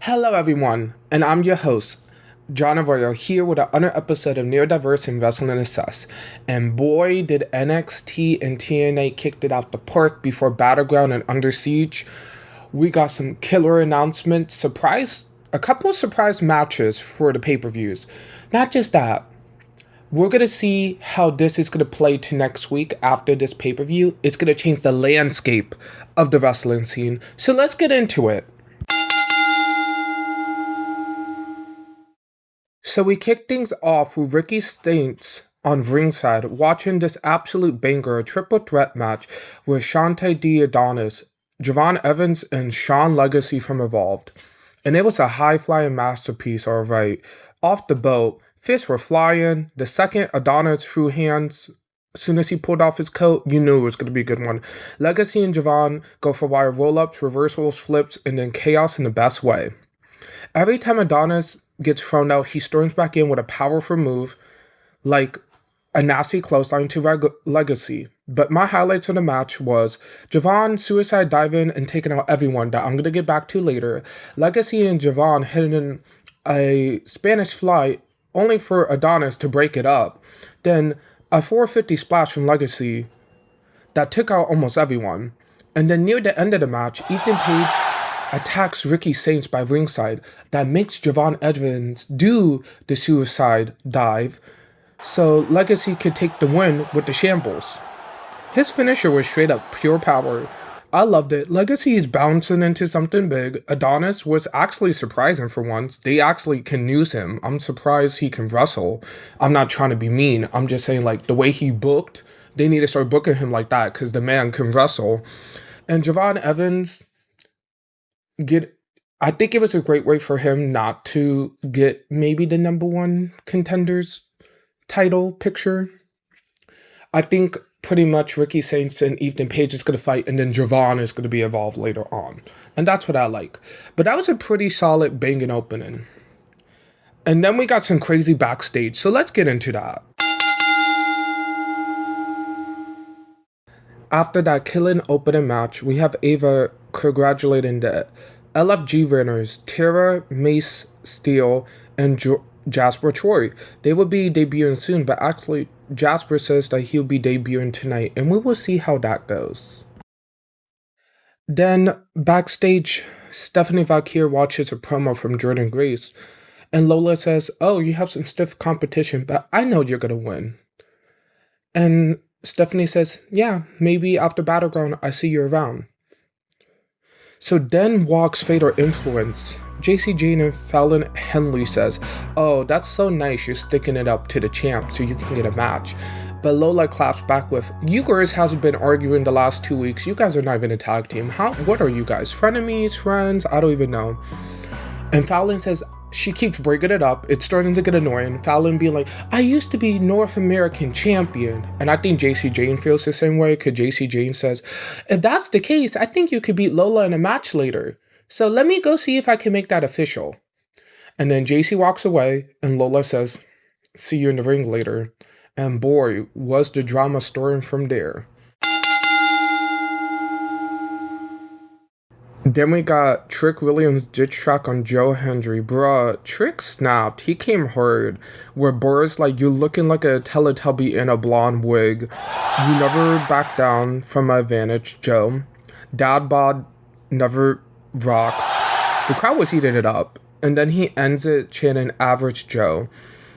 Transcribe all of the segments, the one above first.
Hello everyone, and I'm your host, John Arroyo, here with another episode of Neurodiverse and Wrestling Assess. And boy, did NXT and TNA kicked it out the park before Battleground and Under Siege. We got some killer announcements, a couple of surprise matches for the pay-per-views. Not just that, we're going to see how this is going to play to next week after this pay-per-view. It's going to change the landscape of the wrestling scene. So let's get into it. So we kick things off with Ricky Stanks on ringside, watching this absolute banger, a triple threat match with Shantae D. Adonis, Javon Evans, and Sean Legacy from Evolved. And it was a high-flying masterpiece, alright. Off the boat, fists were flying. The second Adonis threw hands, as soon as he pulled off his coat, you knew it was going to be a good one. Legacy and Javon go for wire roll-ups, reversals, flips, and then chaos in the best way. Every time Adonis gets thrown out, he storms back in with a powerful move, like a nasty clothesline to Legacy. But my highlights of the match was Javon suicide diving and taking out everyone that I'm going to get back to later. Legacy and Javon hitting a Spanish fly only for Adonis to break it up. Then a 450 splash from Legacy that took out almost everyone. And then near the end of the match, Ethan Page attacks Ricky Stanks by ringside that makes Javon Evans do the suicide dive so Legacy could take the win with the shambles. His finisher was straight up pure power. I loved it. Legacy is bouncing into something big. Adonis was actually surprising for once. They actually can use him. I'm surprised he can wrestle. I'm not trying to be mean. I'm just saying, like, the way he booked, they need to start booking him like that because the man can wrestle. And Javon Evans I think it was a great way for him not to get maybe the number one contenders title picture. I think pretty much Ricky Stanks and Ethan Page is going to fight, and then Javon is going to be involved later on. And that's what I like. But that was a pretty solid banging opening. And then we got some crazy backstage, so let's get into that. After that killing opening match, we have Ava congratulating the LFG winners, Tara, Mace, Steele, and Jasper Troy. They will be debuting soon, but actually Jasper says that he'll be debuting tonight, and we will see how that goes. Then, backstage, Stephanie Vaquer watches a promo from Jordan Grace, and Lola says, "Oh, you have some stiff competition, but I know you're gonna win." And Stephanie says, "Yeah, maybe after Battleground, I see you around." So then walks Fatal Influence. JC Jane and Fallon Henley says, "Oh, that's so nice, you're sticking it up to the champ so you can get a match." But Lola claps back with, "You girls hasn't been arguing the last 2 weeks. You guys are not even a tag team. What are you guys? Frenemies? Friends? I don't even know." And Fallon says she keeps bringing it up. It's starting to get annoying. Fallon being like, "I used to be North American champion." And I think JC Jane feels the same way because JC Jane says, "If that's the case, I think you could beat Lola in a match later. So let me go see if I can make that official." And then JC walks away and Lola says, "See you in the ring later." And boy, was the drama starting from there. Then we got Trick Williams' ditch track on Joe Hendry. Bruh, Trick snapped. He came hard. Where Boris like, "You looking like a Teletubby in a blonde wig. You never back down from my advantage, Joe. Dad bod never rocks." The crowd was eating it up. And then he ends it chanting "Average Joe."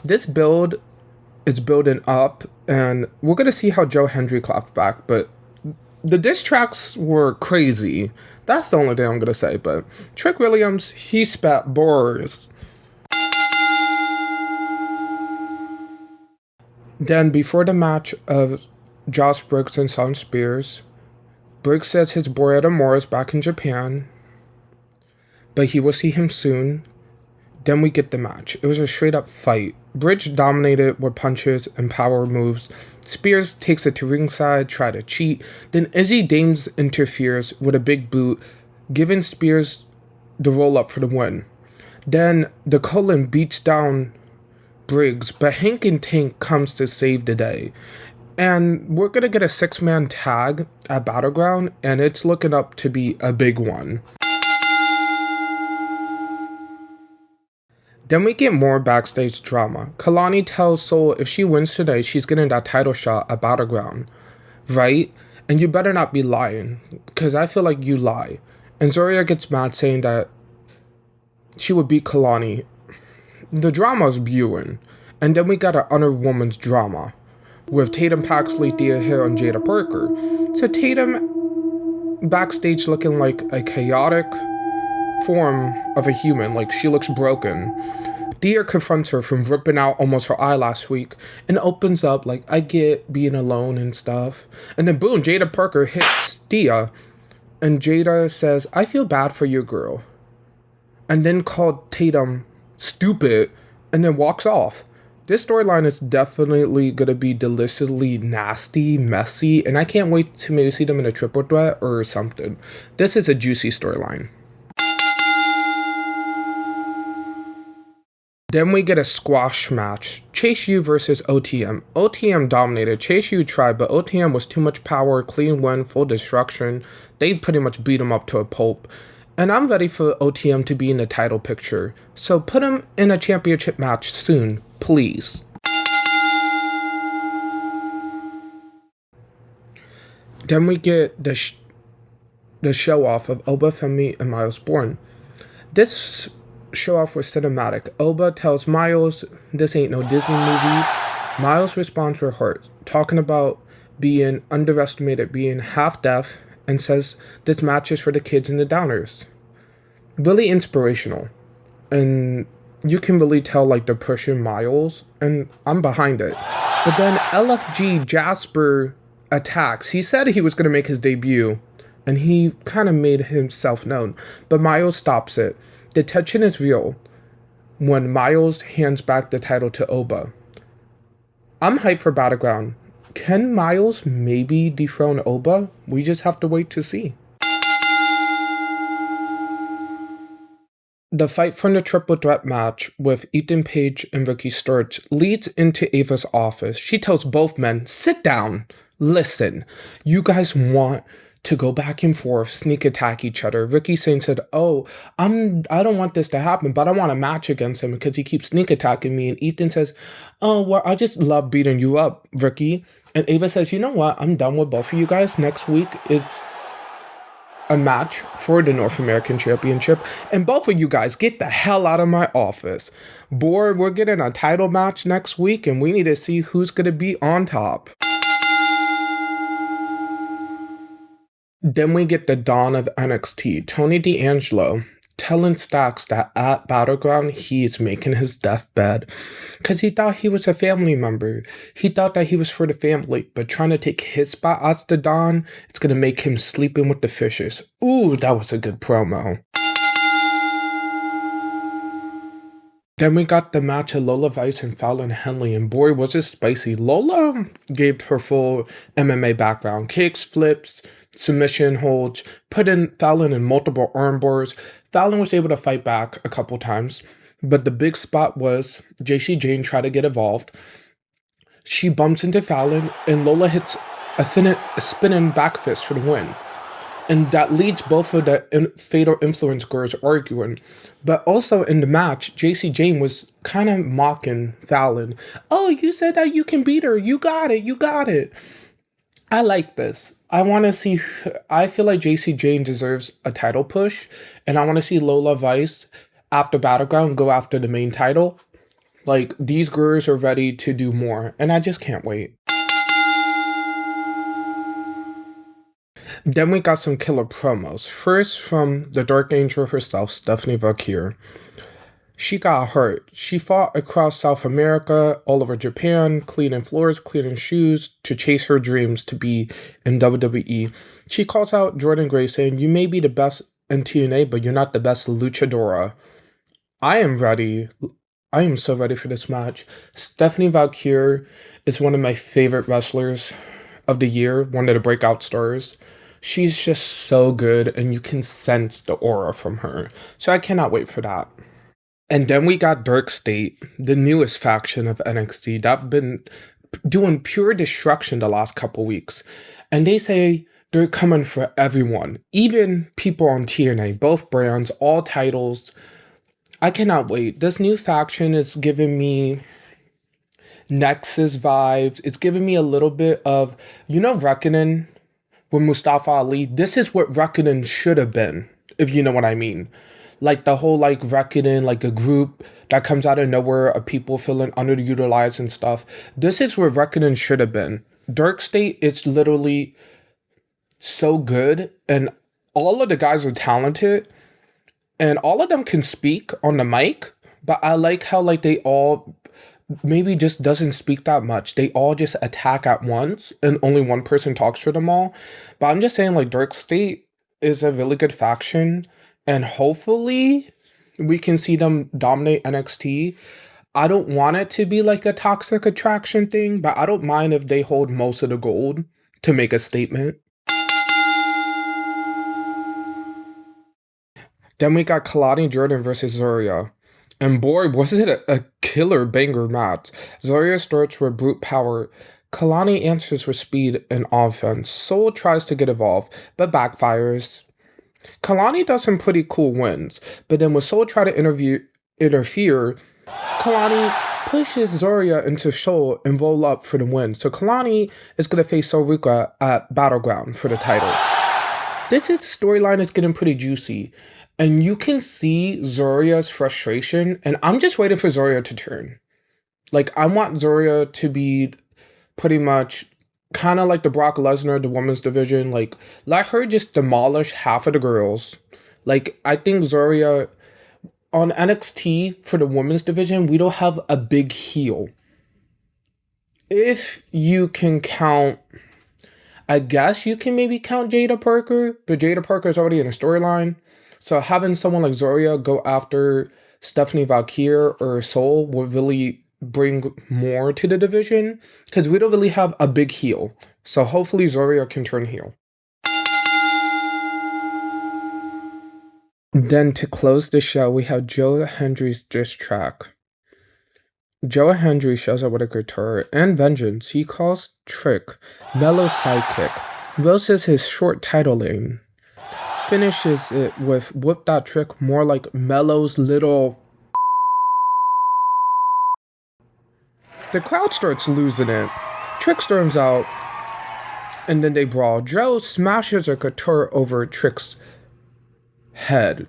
This build is building up, and we're going to see how Joe Hendry clapped back, but the diss tracks were crazy. That's the only thing I'm going to say, but Trick Williams, he spat bars. Then, before the match of Josh Briggs and Son Spears, Briggs says his boy Adamora is back in Japan, but he will see him soon. Then we get the match. It was a straight up fight. Bridge dominated with punches and power moves. Spears takes it to ringside, try to cheat. Then Izzy Dames interferes with a big boot, giving Spears the roll up for the win. Then the Cullen beats down Briggs, but Hank and Tank comes to save the day. And we're going to get a 6-man tag at Battleground, and it's looking up to be a big one. Then we get more backstage drama. Kehlani tells Sol if she wins today, she's getting that title shot at Battleground, right? And you better not be lying, because I feel like you lie. And Zoria gets mad saying that she would beat Kehlani. The drama's brewing. And then we got an Honor Woman's drama with Tatum Paxley, Thea Hill, and Jada Parker. So Tatum backstage looking like a chaotic form of a human, like she looks broken. Thea confronts her from ripping out almost her eye last week and opens up like, I get being alone and stuff. And then boom, Jada Parker hits Thea and Jada says, I feel bad for you, girl. And then called Tatum stupid and then walks off. This storyline is definitely going to be deliciously nasty, messy, and I can't wait to maybe see them in a triple threat or something. This is a juicy storyline. Then we get a squash match. Chase U versus OTM. OTM dominated. Chase U tried, but OTM was too much power, clean win, full destruction. They pretty much beat him up to a pulp. And I'm ready for OTM to be in the title picture. So put him in a championship match soon, please. Then we get the show off of Oba, Femi, and Miles Bourne. This show off was cinematic. Oba tells Miles, this ain't no Disney movie. Miles responds with heart, talking about being underestimated, being half deaf, and says this match is for the kids and the downers. Really inspirational. And you can really tell like they're pushing Miles, and I'm behind it. But then LFG Jasper attacks. He said he was going to make his debut, and he kind of made himself known. But Miles stops it. The tension is real when Miles hands back the title to Oba. I'm hyped for Battleground. Can Miles maybe dethrone Oba? We just have to wait to see. The fight from the triple threat match with Ethan Page and Ricky Starks leads into Ava's office. She tells both men, sit down, listen. You guys want to go back and forth, sneak attack each other. Ricky Saint said, I don't want this to happen, but I want a match against him because he keeps sneak attacking me. And Ethan says, well, I just love beating you up, Ricky. And Ava says, you know what? I'm done with both of you guys. Next week it's a match for the North American Championship. And both of you guys get the hell out of my office. Boy, we're getting a title match next week and we need to see who's going to be on top. Then we get the dawn of NXT. Tony D'Angelo telling Stacks that at Battleground, he's making his deathbed because he thought he was a family member. He thought that he was for the family, but trying to take his spot as the Don, it's going to make him sleeping with the fishes. Ooh, that was a good promo. Then we got the match of Lola Vice and Fallon Henley, and boy, was it spicy. Lola gave her full MMA background. Kicks, flips, submission holds, put in Fallon in multiple arm bars. Fallon was able to fight back a couple times, but the big spot was JC Jane tried to get involved. She bumps into Fallon, and Lola hits a spinning back fist for the win. And that leads both of the Fatal Influence girls arguing. But also in the match, JC Jane was kind of mocking Fallon. Oh, you said that you can beat her. You got it. You got it. I like this. I want to see. I feel like JC Jane deserves a title push. And I want to see Lola Vice after Battleground go after the main title. Like, these girls are ready to do more. And I just can't wait. Then we got some killer promos. First from the Dark Angel herself, Stephanie Vaquer. She got hurt. She fought across South America, all over Japan, cleaning floors, cleaning shoes, to chase her dreams to be in WWE. She calls out Jordan Gray saying, you may be the best in TNA, but you're not the best luchadora. I am ready. I am so ready for this match. Stephanie Vaquer is one of my favorite wrestlers of the year, one of the breakout stars. She's just so good, and you can sense the aura from her. So I cannot wait for that. And then we got Dark State, the newest faction of NXT that have been doing pure destruction the last couple weeks. And they say they're coming for everyone, even people on TNA, both brands, all titles. I cannot wait. This new faction is giving me Nexus vibes. It's giving me a little bit of, Reckoning with Mustafa Ali. This is what Reckoning should have been, if you know what I mean. Like the whole like Reckoning, like a group that comes out of nowhere of people feeling underutilized and stuff. This is where Reckoning should have been. Dark State is literally so good, and all of the guys are talented, and all of them can speak on the mic. But I like how like they all maybe just doesn't speak that much. They all just attack at once and only one person talks for them all. But I'm just saying like Dark State is a really good faction, and hopefully we can see them dominate NXT. I don't want it to be like a toxic attraction thing, but I don't mind if they hold most of the gold to make a statement. Then we got Kehlani Jordan versus Zarya. And boy, was it a killer banger match. Zarya starts with brute power. Kehlani answers with speed and offense. Sol tries to get involved, but backfires. Kehlani does some pretty cool wins, but then when Sol tries to interfere, Kehlani pushes Zarya into Sol and roll up for the win. So Kehlani is going to face Sol Ruca at Battleground for the title. This storyline is getting pretty juicy. And you can see Zarya's frustration, and I'm just waiting for Zarya to turn. Like, I want Zarya to be pretty much kind of like the Brock Lesnar, the women's division. Like, let her just demolish half of the girls. Like, I think Zarya, on NXT for the women's division, we don't have a big heel. If you can count, I guess you can maybe count Jada Parker, but Jada Parker is already in a storyline. So having someone like Zarya go after Stephanie Vaquer or Sol would really bring more to the division, because we don't really have a big heel. So hopefully Zarya can turn heel. Then to close the show, we have Joe Hendry's diss track. Joe Hendry shows up with a guitar and vengeance. He calls Trick Melo's sidekick, roasts his short title lane. Finishes it with whip that trick more like Melo's little. The crowd starts losing it. Trick storms out, and then they brawl. Joe smashes a guitar over Trick's head,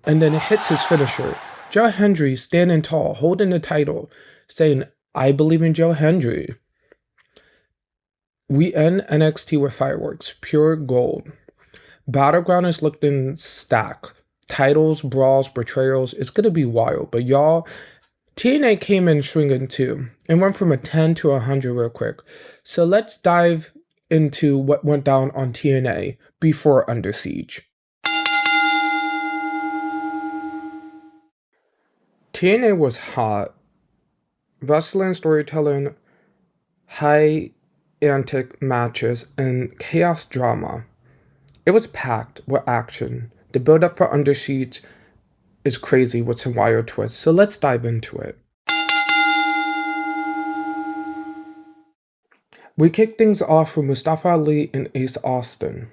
and then hits his finisher. Joe Hendry standing tall, holding the title, saying, "I believe in Joe Hendry." We end NXT with fireworks, pure gold. Battleground is looking stacked. Titles, brawls, betrayals. It's going to be wild. But y'all, TNA came in swinging too and went from a 10 to 100 real quick. So let's dive into what went down on TNA before Under Siege. TNA was hot. Wrestling, storytelling, high antic matches, and chaos drama. It was packed with action. The build-up for Under Siege is crazy with some wild twists, so let's dive into it. We kicked things off with Mustafa Ali and Ace Austin.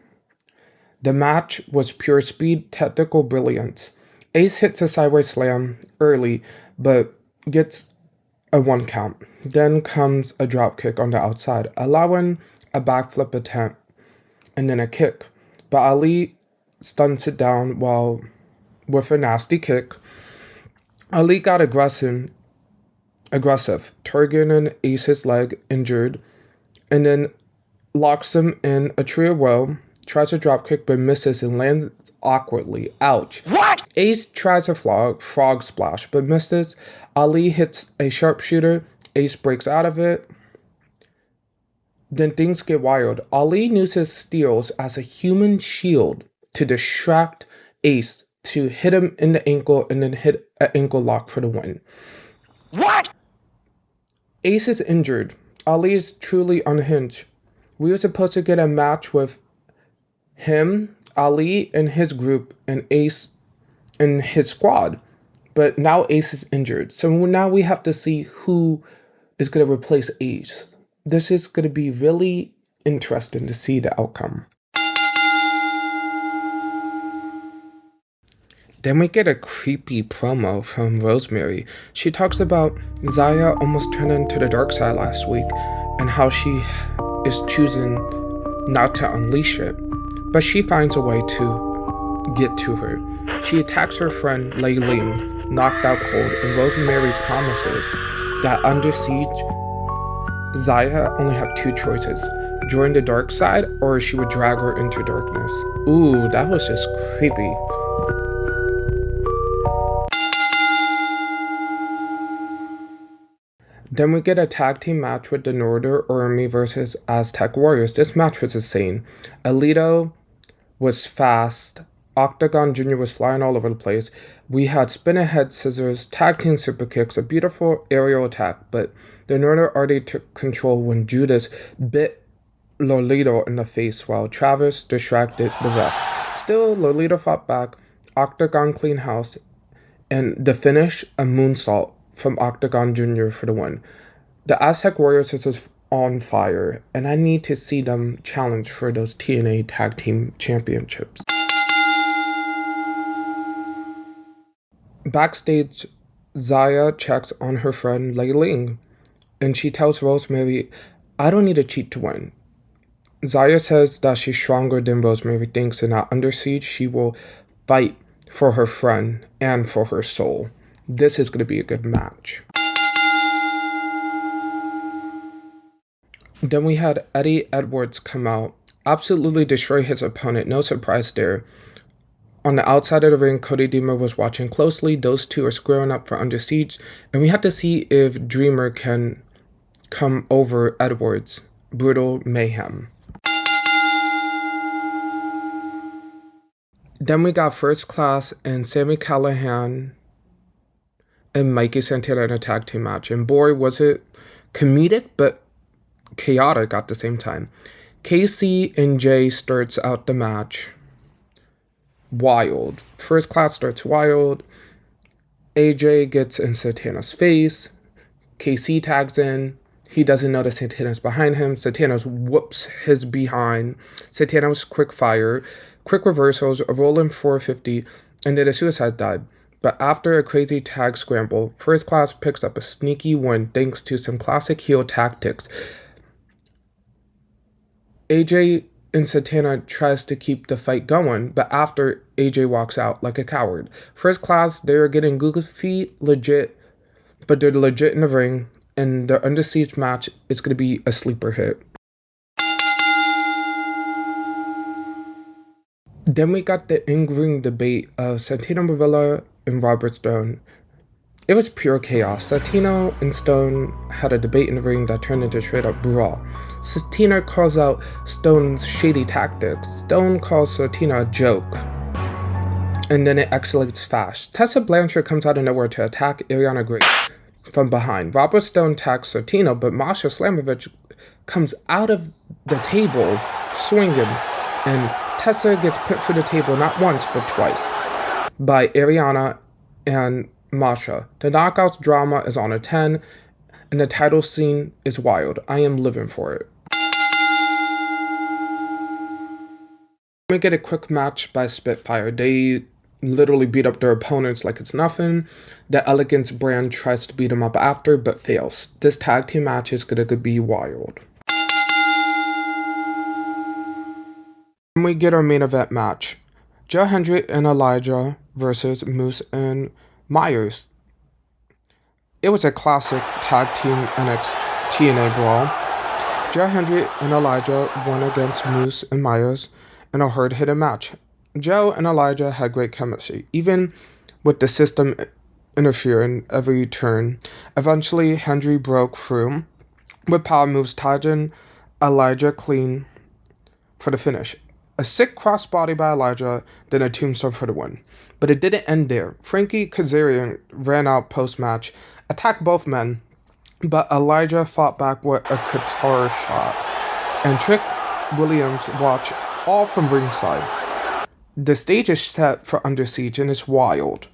The match was pure speed, technical brilliance. Ace hits a sideways slam early, but gets a 1 count. Then comes a dropkick on the outside, allowing a backflip attempt, and then a kick. But Ali stunts it down with a nasty kick. Ali got aggressive, targeting Ace's leg, injured, and then locks him in a tree of woe, tries a dropkick but misses and lands awkwardly. Ouch. What? Ace tries a frog splash but misses. Ali hits a sharpshooter. Ace breaks out of it. Then things get wild. Ali uses steals as a human shield to distract Ace, to hit him in the ankle and then hit an ankle lock for the win. What? Ace is injured. Ali is truly unhinged. We were supposed to get a match with him, Ali and his group, and Ace and his squad. But now Ace is injured. So now we have to see who is going to replace Ace. This is going to be really interesting to see the outcome. Then we get a creepy promo from Rosemary. She talks about Zaya almost turning to the dark side last week and how she is choosing not to unleash it. But she finds a way to get to her. She attacks her friend Lei Ling, knocked out cold, and Rosemary promises that under siege, Zaya only have two choices: join the dark side or she would drag her into darkness. Ooh, that was just creepy. Then we get a tag team match with the Northern Army versus Aztec Warriors. This match was insane. Alito was fast. Octagon Jr. was flying all over the place. We had spinning head scissors, tag team super kicks, a beautiful aerial attack, but the Northern Army took control when Judas bit Lolito in the face while Travis distracted the ref. Still, Lolito fought back. Octagon clean house, and the finish, a moonsault from Octagon Jr. for the win. The Aztec Warriors is on fire, and I need to see them challenge for those TNA Tag Team Championships. Backstage, Zaya checks on her friend Lei Ling, and she tells Rosemary, "I don't need to cheat to win." Zaya says that she's stronger than Rosemary thinks, and that under siege she will fight for her friend and for her soul. This is going to be a good match. Then we had Eddie Edwards come out, absolutely destroy his opponent, no surprise there. On the outside of the ring, Cody Deemer was watching closely. Those two are squaring up for under siege, and we had to see if Dreamer can come over Edwards. Brutal mayhem. Then we got First Class and Sami Callihan and Mikey Santana in a tag team match. And boy, was it comedic, but chaotic at the same time. KC and Jay starts out the match. Wild. First Class starts wild. AJ gets in Santana's face. KC tags in. He doesn't notice Santana's behind him. Santana whoops his behind. Santana was quick fire. Quick reversals, a rolling 450, and then a suicide dive. But after a crazy tag scramble, First Class picks up a sneaky win thanks to some classic heel tactics. AJ and Santana tries to keep the fight going, but after AJ walks out like a coward. First Class, they're getting goofy legit, but they're legit in the ring, and the under siege match is going to be a sleeper hit. Then we got the in-ring debate of Santino Marella and Robert Stone. It was pure chaos. Santino and Stone had a debate in the ring that turned into straight up brawl. Santino calls out Stone's shady tactics. Stone calls Santino a joke. And then it escalates fast. Tessa Blanchard comes out of nowhere to attack Ariana Grace from behind. Robert Stone attacks Santino, but Masha Slamovich comes out of the table swinging, and Tessa gets put through the table not once but twice by Ariana and Masha. The knockouts drama is on a 10, and the title scene is wild. I am living for it. We get a quick match by Spitfire. They literally beat up their opponents like it's nothing. The Elegance brand tries to beat them up after, but fails. This tag team match is going to be wild. We get our main event match. Joe Hendry and Elijah versus Moose and Myers. It was a classic tag team NXT TNA brawl. Joe Hendry and Elijah won against Moose and Myers in a hard-hitting match. Joe and Elijah had great chemistry, even with the system interfering every turn. Eventually, Hendry broke through with power moves, tagging Elijah clean for the finish. A sick crossbody by Elijah, then a tombstone for the win. But it didn't end there. Frankie Kazarian ran out post-match, attacked both men, but Elijah fought back with a guitar shot. And Trick Williams watched all from ringside. The stage is set for Under Siege and it's wild.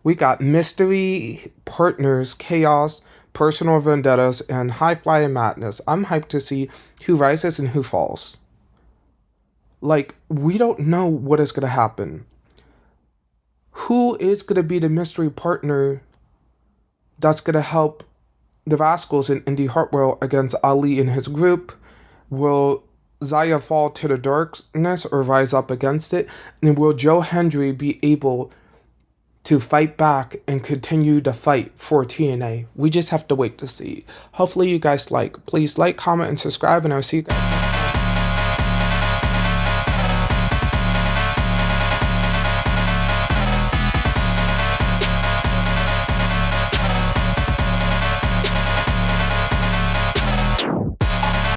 We got mystery, partners, chaos, personal vendettas, and high-flying madness. I'm hyped to see who rises and who falls. Like, we don't know what is going to happen. who is going to be the mystery partner that's going to help the Rascals and Indy Hartwell against Ali and his group? Will Zaya fall to the darkness or rise up against it? And will Joe Hendry be able to fight back and continue the fight for TNA? We just have to wait to see. Hopefully you guys like. Please like, comment, and subscribe, and I'll see you guys.